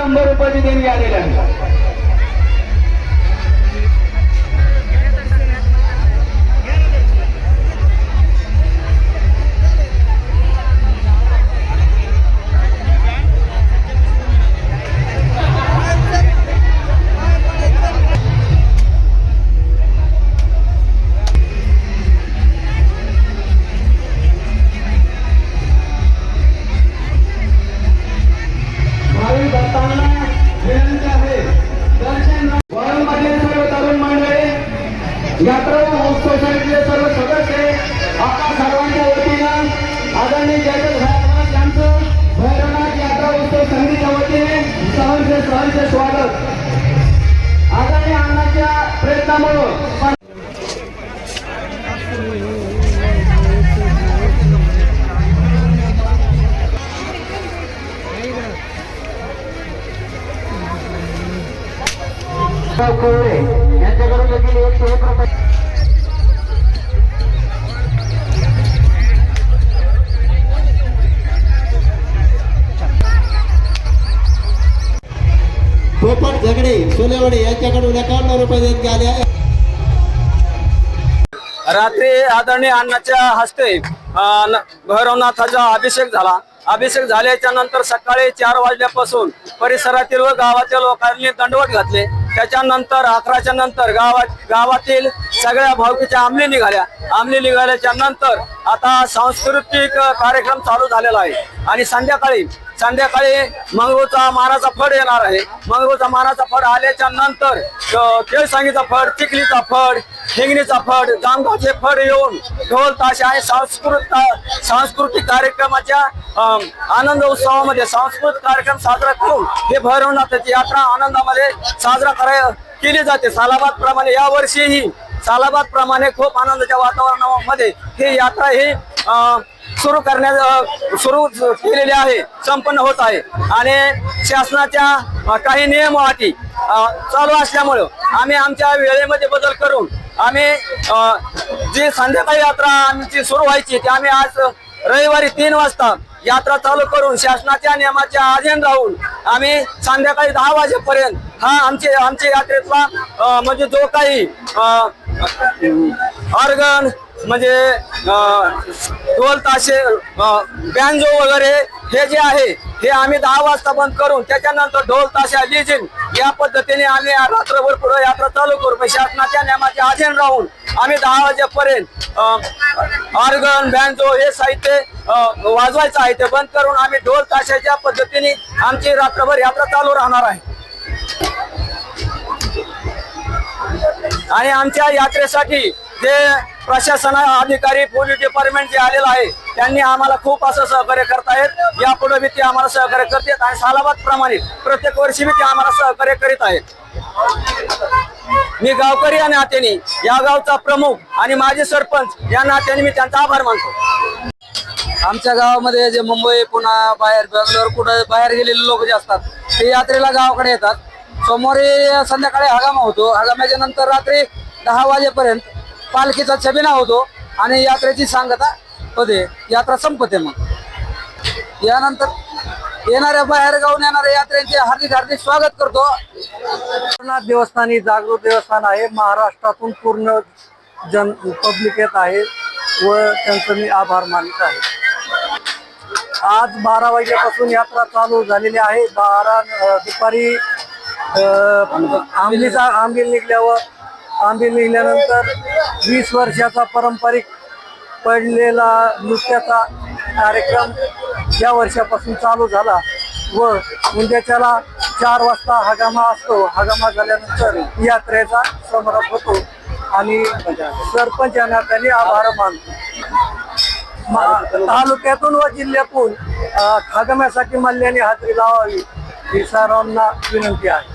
100 रुपयाची देणगी आलेली आहे. यात्रा सोसायटीचे सर्व सदस्य आपल्या सर्वांच्या वतीनं आदरणीय जयदेव साहेब यांचं भैरवनाथ यात्रा उत्सव समितीच्या वतीने सहर्ष स्वागत. आदरणीय अण्णांच्या प्रयत्नामुळे यांच्याकडून देखील 101 रुपये पोपट झगडे सोलेवाडी यांच्याकडून 51 रुपये देण्यात आले आहे. रात्री आदरणीय अण्णाच्या हस्ते भैरवनाथाचा अभिषेक झाला. अभिषेक झाल्याच्या नंतर सकाळी 4 वाजल्यापासून परिसरातील व गावातील लोकांनी दंडवत घातले. त्याच्यानंतर 11च्या नंतर गावातील सगळ्या भावकीच्या अंमली निघाल्याच्या नंतर आता सांस्कृतिक कार्यक्रम चालू झालेला आहे. आणि संध्याकाळी मंगरूळचा मानाचा फड येणार आहे. मंगरूळचा मानाचा फड आल्याच्या नंतर केळसांगीचा फड, चिखलीचा फड, हिंगणीचा फड, जामगावचे फड येऊन ढोल ताशे आणि सांस्कृतिक कार्यक्रमाच्या आनंद उत्सवामध्ये सांस्कृतिक कार्यक्रम साजरा करून हे भैरवनाथाची यात्रा आनंदामध्ये साजरा केली जाते. सालाबाद प्रमाणे यावर्षीही सालाबाद प्रमाणे खूप आनंदाच्या वातावरणामध्ये ही यात्रा ही सुरू केलेली आहे, संपन्न होत आहे. आणि शासनाच्या काही नियम व अटी चालू असल्यामुळं आम्ही आमच्या वेळेमध्ये बदल करून आम्ही जी संध्याकाळी यात्रा आमची सुरू व्हायची ती आम्ही आज रविवारी 3 वाजता यात्रा चालू करून शासनाच्या नियमाच्या अधीन राहून आम्ही संध्याकाळी 10 वाजेपर्यंत हा आमच्या यात्रेतला म्हणजे जो काही ऑर्गन म्हणजे ढोल ताशे बँजो वगैरे हे जे आहे हे आम्ही 10 वाजता बंद करून त्याच्यानंतर ढोल ताशा लिजिन या पद्धतीने आम्ही रात्रभर पुढे यात्रा चालू करू. शासनाच्या नियमाच्या अधीन राहून आम्ही 10 वाजेपर्यंत ऑर्गन बँजो हे साहित्य वाजवायचं आहे ते बंद करून आम्ही ढोल ताशाच्या पद्धतीने आमची रात्रभर यात्रा चालू राहणार आहे. आणि आमच्या यात्रेसाठी जे प्रशासन अधिकारी पोलीस डिपार्टमेंट जे आलेलं आहे त्यांनी आम्हाला खूप असं सहकार्य करतायत. यापुढे बी ते आम्हाला सहकार्य करतात आणि सालाबाद प्रमाणे प्रत्येक वर्षी बी ते आम्हाला सहकार्य करीत आहेत. मी गावकरी या नात्याने या गावचा प्रमुख आणि माजी सरपंच या नात्याने मी त्यांचा आभार मानतो. आमच्या गावामध्ये जे मुंबई पुन्हा बाहेर बेंगलोर कुठं बाहेर गेलेले लोक जे असतात ते यात्रेला गावाकडे येतात. सोमवारी संध्याकाळी हगामा होतो. हगामाच्या नंतर रात्री 10 वाजेपर्यंत पालखीचा छबिना होतो आणि यात्रेची सांगता होते. यात्रा संपते. मग यानंतर येणाऱ्या बाहेर गावून येणाऱ्या यात्रेचे हार्दिक स्वागत करतो. देवस्थान ही जागृत देवस्थान आहे. महाराष्ट्रातून पूर्ण पब्लिक येत आहे व त्यांचं मी आभार मानत आहे. आज 12 वाजल्यापासून यात्रा चालू झालेली आहे. दुपारी आंबील निघल्यानंतर 20 वर्षाचा पारंपरिक पडलेला नृत्याचा कार्यक्रम या वर्षापासून चालू झाला व उद्याच्याला 4 वाजता हगामा असतो. हगामा झाल्यानंतर यात्रेचा समारोप होतो आणि सरपंच या नात्याने आभार मानतो. तालुक्यातून व जिल्ह्यातून हगाम्यासाठी मल्ल्याने हजेरी लावावी ही सर्वांना विनंती आहे.